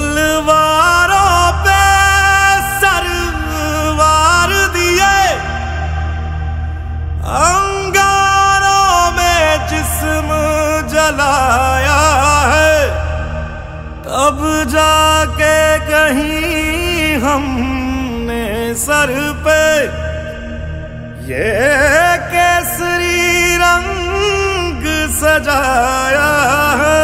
तलवारों पे सरवार दिए, अंगारों में जिस्म जलाया है, तब जाके कहीं हमने सर पे ये केसरी रंग सजाया है।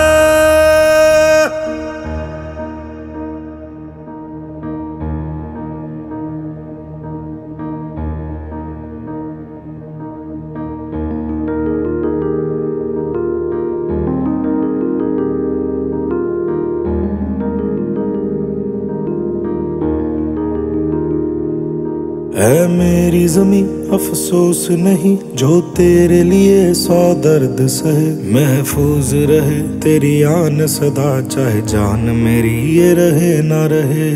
ऐ मेरी ज़मीं अफसोस नहीं जो तेरे लिए 100 दर्द सहे, महफूज रहे तेरी आन सदा चाहे जान मेरी ये रहे ना रहे।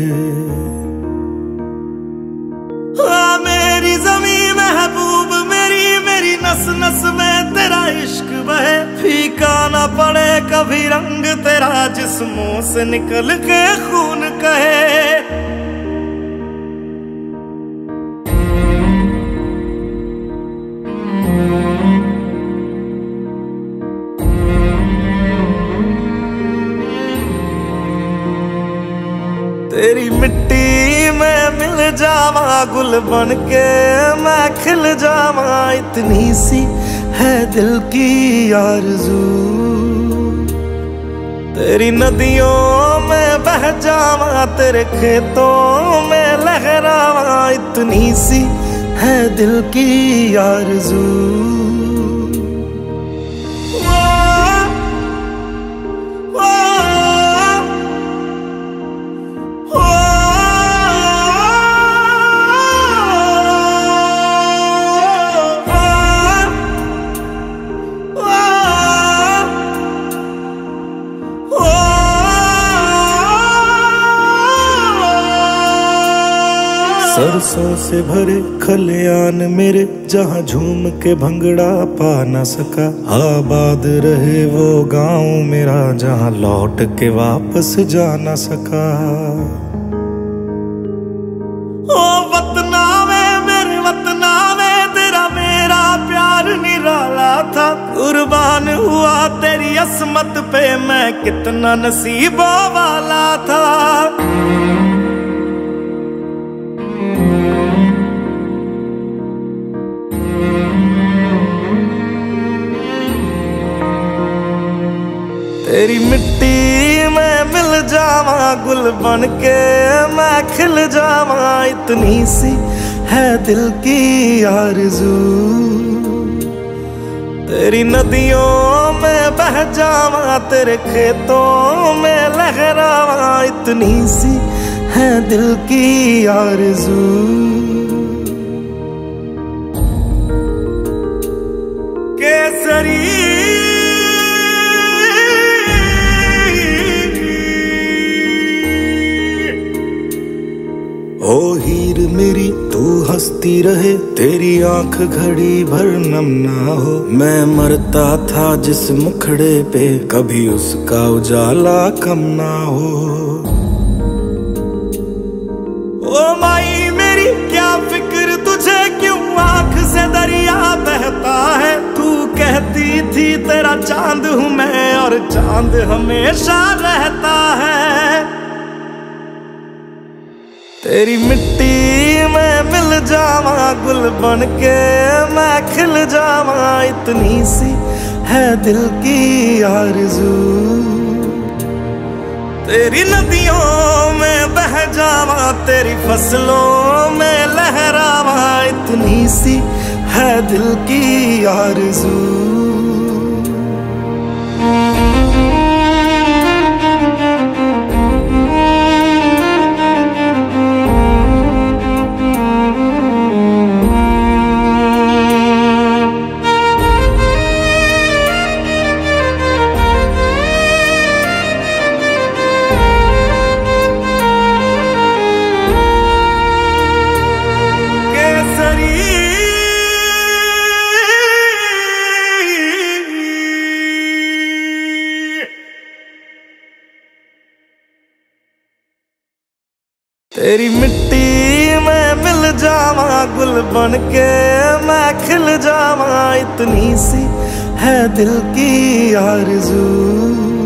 मेरी ज़मीं महबूब मेरी, मेरी नस नस में तेरा इश्क बहे, फीका ना पड़े कभी रंग तेरा जिस्मों से निकल के खून कहे। तेरी मिट्टी में मिल जावा गुल बन के मैं खिल जावा, इतनी सी है दिल की आरज़ू। तेरी नदियों में बह जावा तेरे खेतों में लहरावा, इतनी सी है दिल की आरज़ू। सरसों से भरे खलियान मेरे जहाँ झूम के भंगड़ा पा न सका, आबाद रहे वो गांव मेरा जहाँ लौट के वापस जा न सका। ओ वतना में मेरे वतना में तेरा मेरा प्यार निराला था, कुर्बान हुआ तेरी असमत पे मैं कितना नसीबों वाला था। तेरी मिट्टी में मिल जावा गुल बन के मैं खिल जावा, इतनी सी है दिल की आरज़ू। तेरी नदियों में बह जावा तेरे खेतों में लहरावा, इतनी सी है दिल की आरज़ू। केसरी ओ हीर मेरी तू हंसती रहे, तेरी आंख घड़ी भर नम ना हो, मैं मरता था जिस मुखड़े पे कभी उसका उजाला कम ना हो। ओ माई मेरी क्या फिक्र तुझे क्यों आंख से दरिया बहता है, तू कहती थी तेरा चांद हूँ मैं और चांद हमेशा रहता है। तेरी मिट्टी में मिल जावा गुल बन के मैं खिल जावा, इतनी सी है दिल की आरज़ू। तेरी नदियों में बह जावा तेरी फसलों में लहरावा, इतनी सी है दिल की आरज़ू। केसरी तेरी मिट्टी में मिल जावा, गुल बन के मैं खिल जावा, इतनी सी है दिल की आरज़ू।